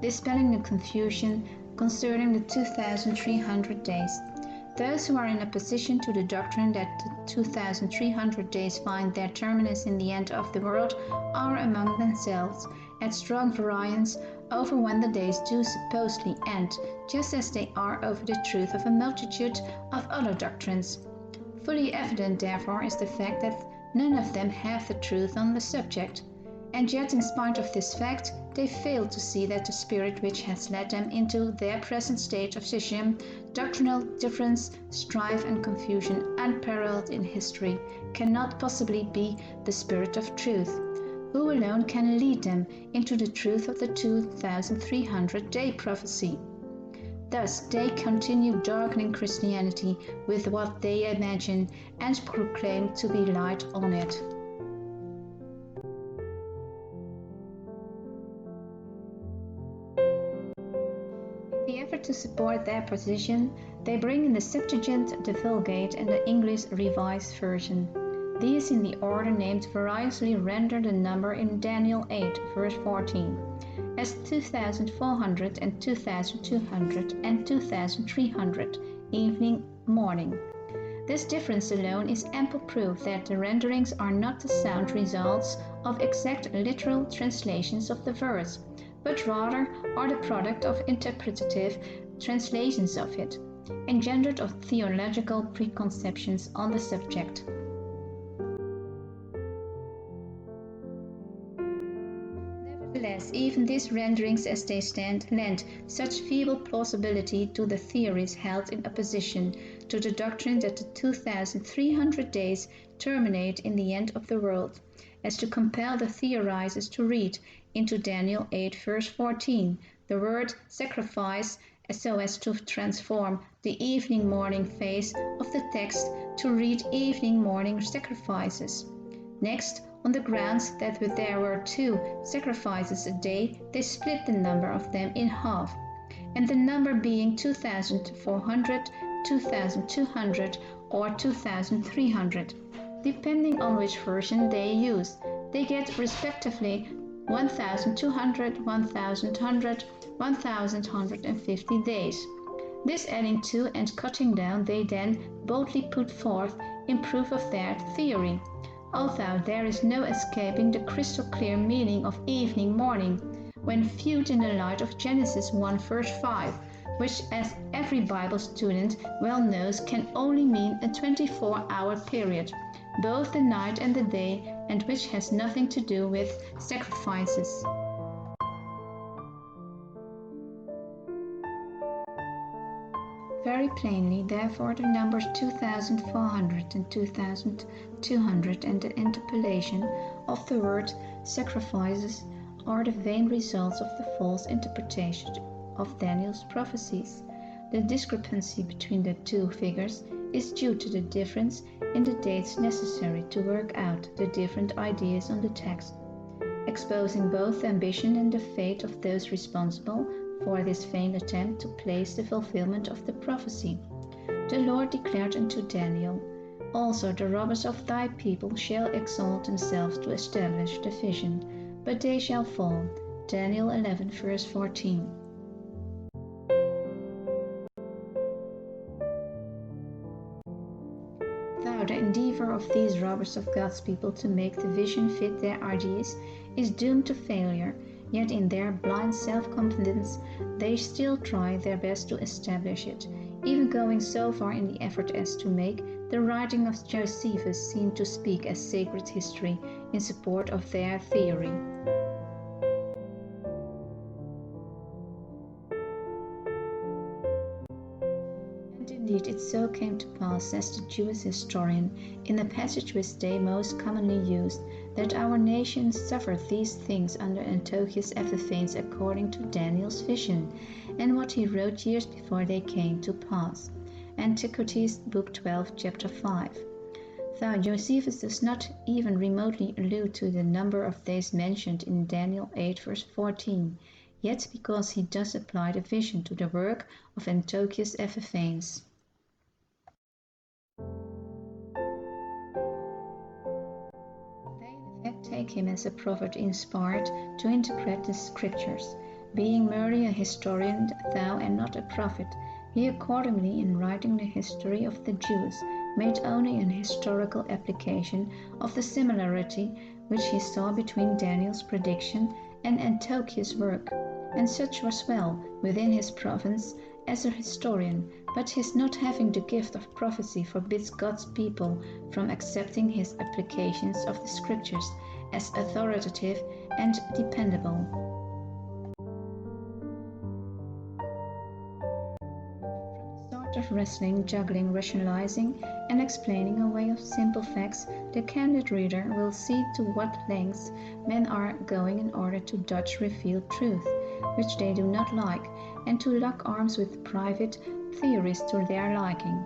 dispelling the confusion concerning the 2,300 days. Those who are in opposition to the doctrine that the 2,300 days find their terminus in the end of the world are among themselves at strong variance over when the days do supposedly end, just as they are over the truth of a multitude of other doctrines. Fully evident, therefore, is the fact that none of them have the truth on the subject, and yet in spite of this fact, they fail to see that the spirit which has led them into their present state of schism, doctrinal difference, strife and confusion unparalleled in history, cannot possibly be the spirit of truth, who alone can lead them into the truth of the 2,300-day prophecy. Thus they continue darkening Christianity with what they imagine and proclaim to be light on it. In the effort to support their position, they bring in the Septuagint, the Vulgate, and the English Revised Version. These in the order named variously render the number in Daniel 8, verse 14, as 2,400 and 2,200 and 2,300, evening, morning. This difference alone is ample proof that the renderings are not the sound results of exact literal translations of the verse, but rather are the product of interpretative translations of it, engendered of theological preconceptions on the subject. Nevertheless, even these renderings as they stand lend such feeble plausibility to the theories held in opposition to the doctrine that the 2,300 days terminate in the end of the world, as to compel the theorizers to read into Daniel 8 verse 14 the word sacrifice so as to transform the evening-morning phase of the text to read evening-morning sacrifices. Next, on the grounds that there were 2 sacrifices a day, they split the number of them in half, and the number being 2,400, 2,200, or 2,300, depending on which version they use, they get respectively 1,200, 1,100, 1,150 days. This adding to and cutting down they then boldly put forth in proof of their theory, although there is no escaping the crystal clear meaning of evening morning, when viewed in the light of Genesis 1 verse 5, which, as every Bible student well knows, can only mean a 24-hour period, both the night and the day, and which has nothing to do with sacrifices. Very plainly, therefore, the numbers 2,400 and 2,200 and the interpolation of the word sacrifices are the vain results of the false interpretation of Daniel's prophecies. The discrepancy between the two figures is due to the difference in the dates necessary to work out the different ideas on the text, exposing both the ambition and the fate of those responsible for this vain attempt to place the fulfillment of the prophecy. The Lord declared unto Daniel, "Also the robbers of thy people shall exalt themselves to establish the vision, but they shall fall." Daniel 11 verse 14. Though the endeavor of these robbers of God's people to make the vision fit their ideas is doomed to failure, yet in their blind self-confidence they still try their best to establish it, even going so far in the effort as to make the writing of Josephus seem to speak as sacred history in support of their theory. And indeed it so came to pass, says the Jewish historian, in the passage which they most commonly used, that our nation suffered these things under Antiochus Epiphanes according to Daniel's vision, and what he wrote years before they came to pass. Antiquities, Book 12, Chapter 5. Though Josephus does not even remotely allude to the number of days mentioned in Daniel 8 verse 14, yet because he does apply the vision to the work of Antiochus Epiphanes. Take him as a prophet inspired to interpret the scriptures. Being merely a historian, thou and not a prophet, he accordingly, in writing the history of the Jews, made only an historical application of the similarity which he saw between Daniel's prediction and Antiochus' work, and such was well within his province as a historian, but his not having the gift of prophecy forbids God's people from accepting his applications of the Scriptures as authoritative and dependable. Of wrestling, juggling, rationalizing, and explaining away of simple facts, the candid reader will see to what lengths men are going in order to dodge revealed truth, which they do not like, and to lock arms with private theories to their liking.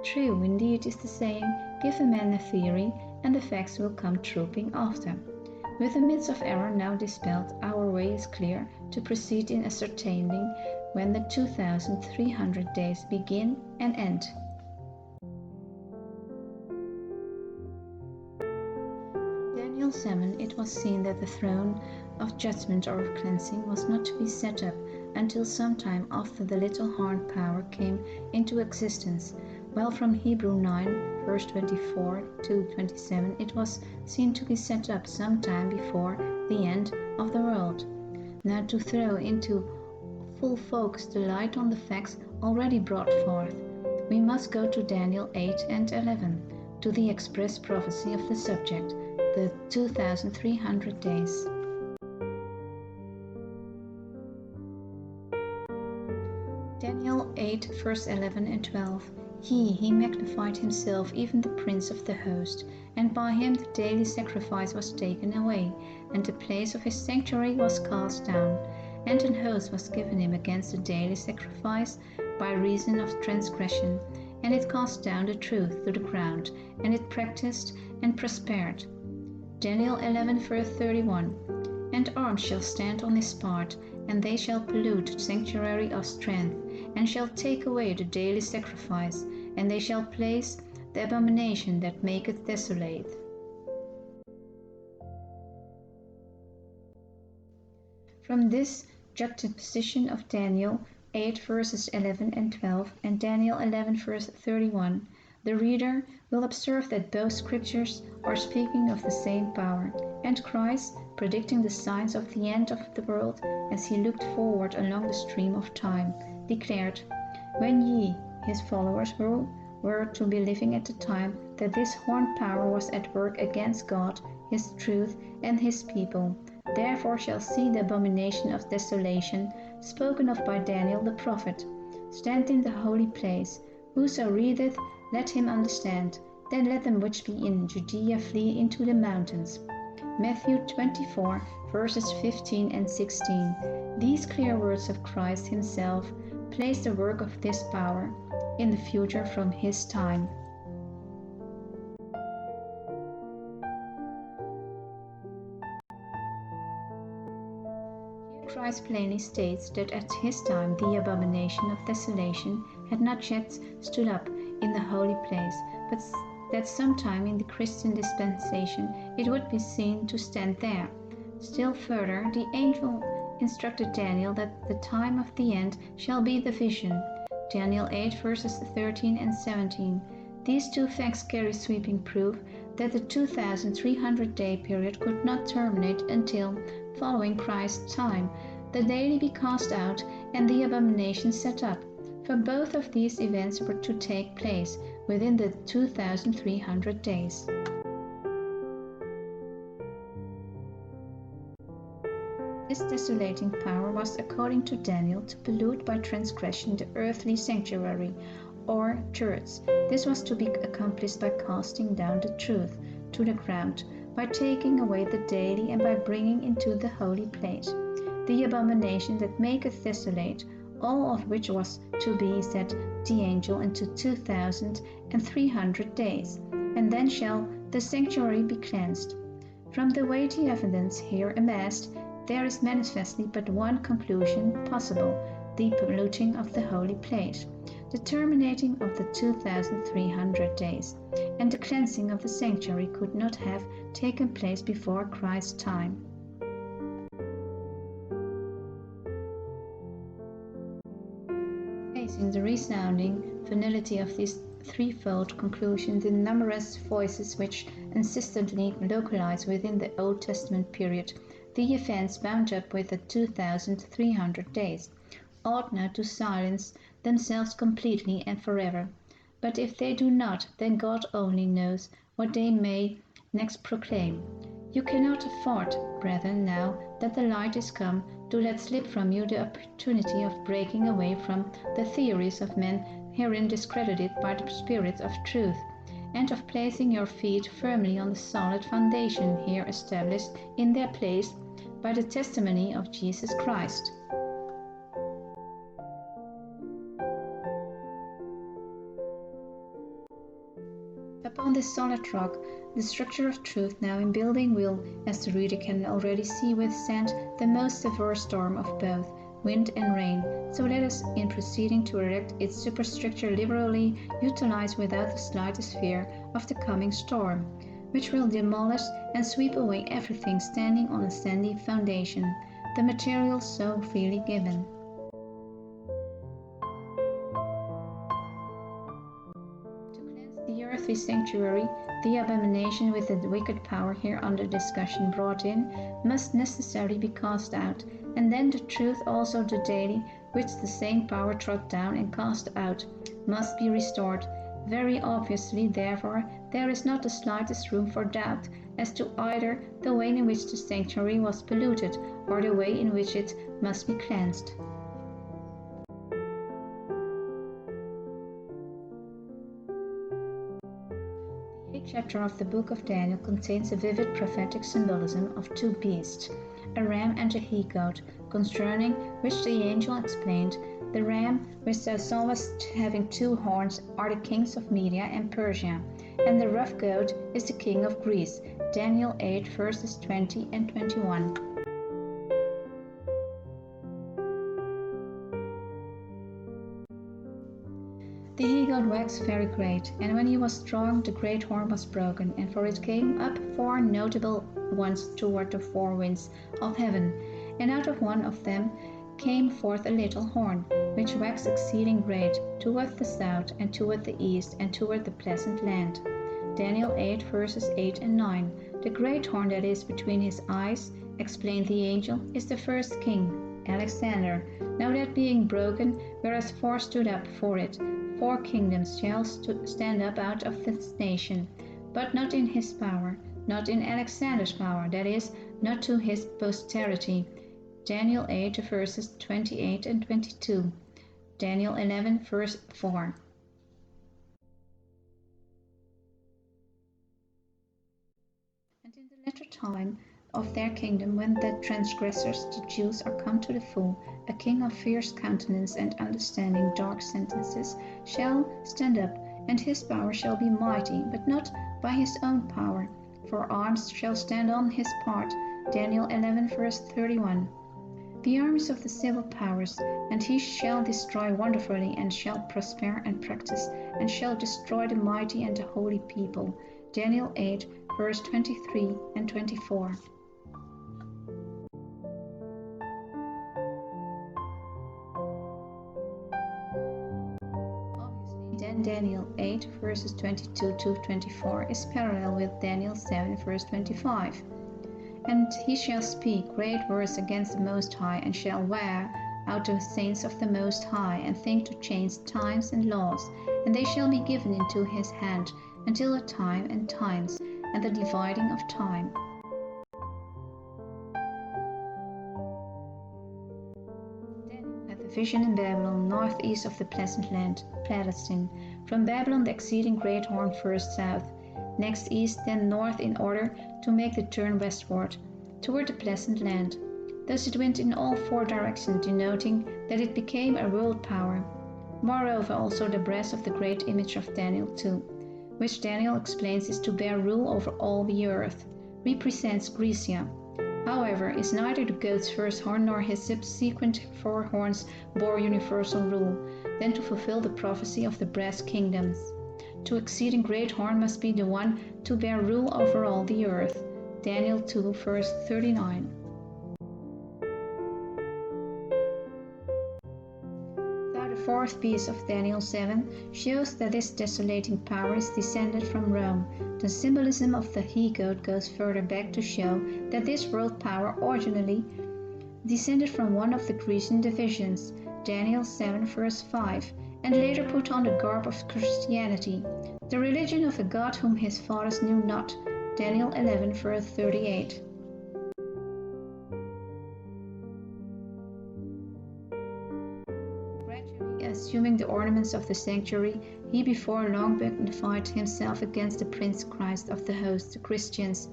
True, indeed, is the saying, give a man a theory, and the facts will come trooping after. With the myths of error now dispelled, our way is clear to proceed in ascertaining when the 2,300 days begin and end. From Daniel 7, it was seen that the throne of judgment or of cleansing was not to be set up until some time after the little horn power came into existence, while from Hebrew 9, verse 24 to 27, it was seen to be set up some time before the end of the world. Now to throw into full focus the light on the facts already brought forth, we must go to Daniel 8 and 11, to the express prophecy of the subject, the 2,300 days. Daniel 8, verse 11 and 12. He magnified himself, even the prince of the host, and by him the daily sacrifice was taken away, and the place of his sanctuary was cast down. And an oath was given him against the daily sacrifice by reason of transgression, and it cast down the truth to the ground, and it practiced and prospered. Daniel 11 verse 31. And arms shall stand on his part, and they shall pollute the sanctuary of strength, and shall take away the daily sacrifice, and they shall place the abomination that maketh desolate. From this juxtaposition of Daniel 8 verses 11 and 12 and Daniel 11 verse 31, the reader will observe that both scriptures are speaking of the same power, and Christ, predicting the signs of the end of the world as he looked forward along the stream of time, declared, when ye, his followers, were to be living at the time that this horn power was at work against God, his truth, and his people, therefore shall see the abomination of desolation, spoken of by Daniel the prophet, stand in the holy place. Whoso readeth, let him understand. Then let them which be in Judea flee into the mountains. Matthew 24, verses 15 and 16. These clear words of Christ himself place the work of this power in the future from his time. Christ plainly states that at his time the abomination of desolation had not yet stood up in the holy place, but that sometime in the Christian dispensation it would be seen to stand there. Still further, the angel instructed Daniel that the time of the end shall be the vision. Daniel 8 verses 13 and 17. These two facts carry sweeping proof that the 2,300-day period could not terminate until, following Christ's time, the daily be cast out and the abomination set up, for both of these events were to take place within the 2,300 days. This desolating power was, according to Daniel, to pollute by transgression the earthly sanctuary, or church. This was to be accomplished by casting down the truth to the ground, by taking away the daily, and by bringing into the holy place the abomination that maketh desolate, all of which was to be set the angel into 2,300 days, and then shall the sanctuary be cleansed. From the weighty evidence here amassed, there is manifestly but one conclusion possible: the polluting of the holy place, the terminating of the 2,300 days, and the cleansing of the sanctuary could not have taken place before Christ's time. Tracing the resounding finality of these threefold conclusions in numerous voices which insistently localize within the Old Testament period, the events bound up with the 2,300 days ought now to silence themselves completely and forever. But if they do not, then God only knows what they may next proclaim. You cannot afford, brethren, now that the light is come, to let slip from you the opportunity of breaking away from the theories of men herein discredited by the Spirit of truth, and of placing your feet firmly on the solid foundation here established in their place by the testimony of Jesus Christ. Upon this solid rock, the structure of truth now in building will, as the reader can already see, withstand the most severe storm of both wind and rain. So let us, in proceeding to erect its superstructure, liberally utilize without the slightest fear of the coming storm, which will demolish and sweep away everything standing on a sandy foundation, the material so freely given. The earthly sanctuary, the abomination with the wicked power here under discussion brought in, must necessarily be cast out, and then the truth also the daily, which the same power trod down and cast out, must be restored. Very obviously, therefore, there is not the slightest room for doubt as to either the way in which the sanctuary was polluted, or the way in which it must be cleansed. The 8th chapter of the book of Daniel contains a vivid prophetic symbolism of two beasts, a ram and a he-goat, concerning which the angel explained, the ram which thou sawest having two horns are the kings of Media and Persia, and the rough goat is the king of Greece. Daniel 8 verses 20 and 21. The he-goat waxed very great, and when he was strong, the great horn was broken, and for it came up four notable ones toward the four winds of heaven, and out of one of them came forth a little horn, which waxed exceeding great, toward the south, and toward the east, and toward the pleasant land. Daniel 8 verses 8 and 9. The great horn that is between his eyes, explained the angel, is the first king, Alexander. Now that being broken, whereas four stood up for it, 4 kingdoms shall stand up out of this nation, but not in his power, not in Alexander's power, that is, not to his posterity. Daniel 8 verses 28 and 22. Daniel 11 verse 4. And in the latter time of their kingdom, when the transgressors, the Jews, are come to the full, a king of fierce countenance and understanding dark sentences shall stand up, and his power shall be mighty, but not by his own power, for arms shall stand on his part. Daniel 11 verse 31. The arms of the civil powers, and he shall destroy wonderfully, and shall prosper and practice, and shall destroy the mighty and the holy people. Daniel 8 verse 23 and 24. Then Daniel 8 verses 22 to 24 is parallel with Daniel 7 verse 25. And he shall speak great words against the Most High, and shall wear out the saints of the Most High, and think to change times and laws, and they shall be given into his hand until the time and times, and the dividing of time. Daniel had the vision in Babylon, northeast of the pleasant land, Palestine. From Babylon the exceeding great horn first south, next east, then north, in order to make the turn westward, toward the pleasant land. Thus it went in all 4 directions, denoting that it became a world power. Moreover also the brass of the great image of Daniel 2, which Daniel explains is to bear rule over all the earth, represents Grecia. However, is neither the goat's first horn nor his subsequent 4 horns bore universal rule, than to fulfill the prophecy of the brass kingdoms. To exceeding great horn must be the one to bear rule over all the earth. Daniel 2 verse 39. Thou the fourth piece of Daniel 7 shows that this desolating power is descended from Rome. The symbolism of the he-goat goes further back to show that this world power originally descended from one of the Grecian divisions, Daniel 7 verse 5, and later put on the garb of Christianity, the religion of a God whom his fathers knew not, Daniel 11 verse 38. Gradually assuming the ornaments of the sanctuary, he before long magnified himself against the Prince Christ of the host, the Christians,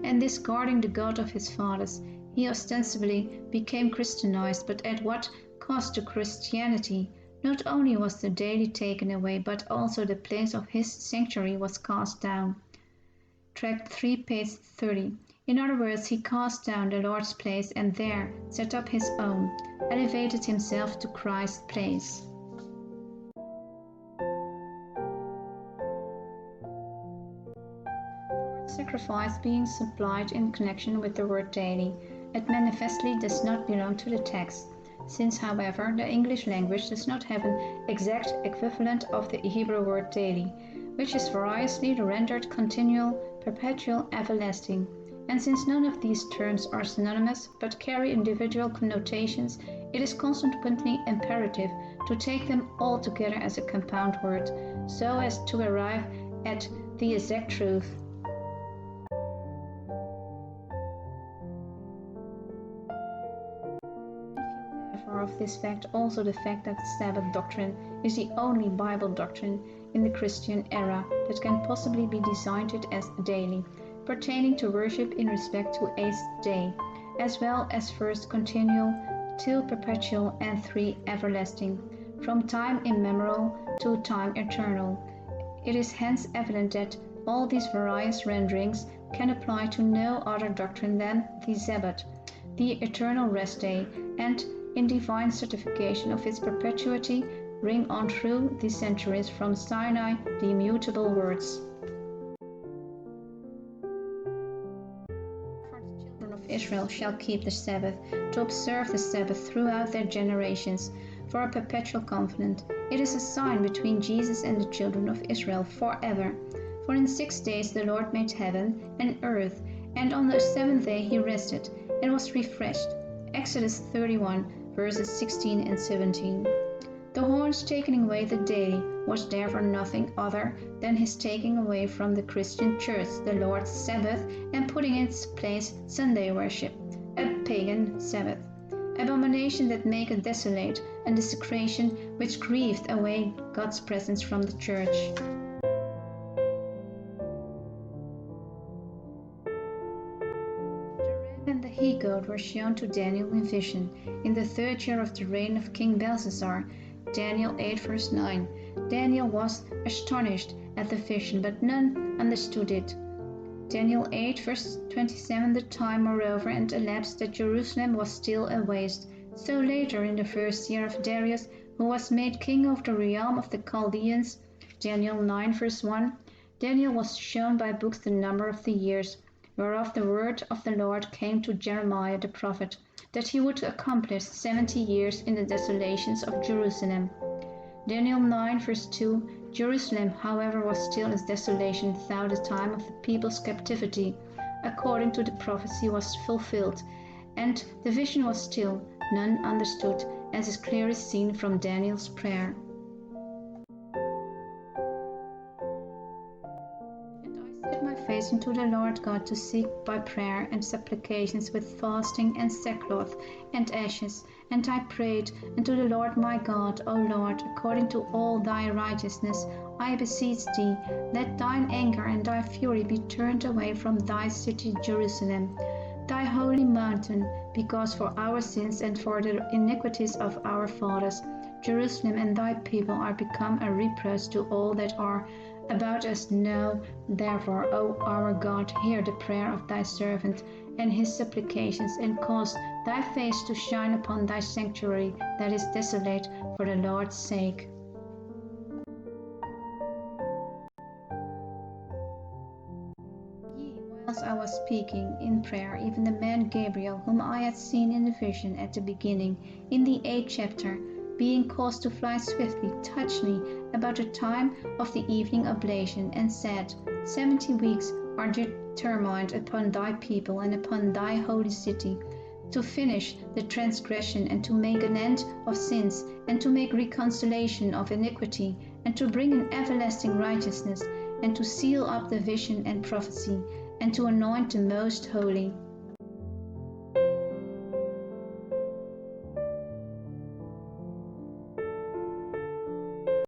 and discarding the God of his fathers, he ostensibly became Christianized, but at what cost to Christianity? Not only was the daily taken away, but also the place of his sanctuary was cast down. Tract 3, page 30. In other words, he cast down the Lord's place and there set up his own, elevated himself to Christ's place. Sacrifice being supplied in connection with the word daily, it manifestly does not belong to the text. Since, however, the English language does not have an exact equivalent of the Hebrew word daily, which is variously rendered continual, perpetual, everlasting, and since none of these terms are synonymous but carry individual connotations, it is consequently imperative to take them all together as a compound word, so as to arrive at the exact truth. Of this fact, also the fact that the Sabbath doctrine is the only Bible doctrine in the Christian era that can possibly be designated as daily, pertaining to worship in respect to eighth day, as well as first continual, 2 perpetual, and 3 everlasting, from time immemorial to time eternal. It is hence evident that all these various renderings can apply to no other doctrine than the Sabbath, the eternal rest day, and in divine certification of its perpetuity, ring on through the centuries from Sinai the immutable words. For the children of Israel shall keep the Sabbath, to observe the Sabbath throughout their generations, for a perpetual covenant. It is a sign between Jesus and the children of Israel forever. For in 6 days the Lord made heaven and earth, and on the 7th day he rested, and was refreshed. Exodus 31, verses 16 and 17. The horns taking away the daily was therefore nothing other than his taking away from the Christian church the Lord's Sabbath and putting in its place Sunday worship, a pagan Sabbath, abomination that maketh desolate, and desecration which grieved away God's presence from the church. And the he-goat were shown to Daniel in vision in the 3rd year of the reign of King Belshazzar, Daniel 8 verse 9. Daniel was astonished at the vision, but none understood it. Daniel 8 verse 27. The time moreover and elapsed that Jerusalem was still a waste. So later in the 1st year of Darius, who was made king of the realm of the Chaldeans, Daniel 9 verse 1, Daniel was shown by books the number of the years, whereof the word of the Lord came to Jeremiah the prophet, that he would accomplish 70 years in the desolations of Jerusalem. Daniel 9 verse 2, Jerusalem, however, was still as desolation throughout the time of the people's captivity, according to the prophecy was fulfilled, and the vision was still, none understood, as is clearly seen from Daniel's prayer. Face unto the Lord God to seek by prayer and supplications with fasting and sackcloth and ashes. And I prayed unto the Lord my God, O Lord, according to all thy righteousness, I beseech thee, let thine anger and thy fury be turned away from thy city Jerusalem, thy holy mountain, because for our sins and for the iniquities of our fathers, Jerusalem and thy people are become a reproach to all that are about us now. Therefore, O our God, hear the prayer of thy servant and his supplications, and cause thy face to shine upon thy sanctuary that is desolate for the Lord's sake. Whilst I was speaking in prayer, even the man Gabriel, whom I had seen in the vision at the beginning, in the 8th chapter, being caused to fly swiftly, touched me about the time of the evening oblation, and said, 70 weeks are determined upon thy people and upon thy holy city, to finish the transgression, and to make an end of sins, and to make reconciliation of iniquity, and to bring in everlasting righteousness, and to seal up the vision and prophecy, and to anoint the most holy.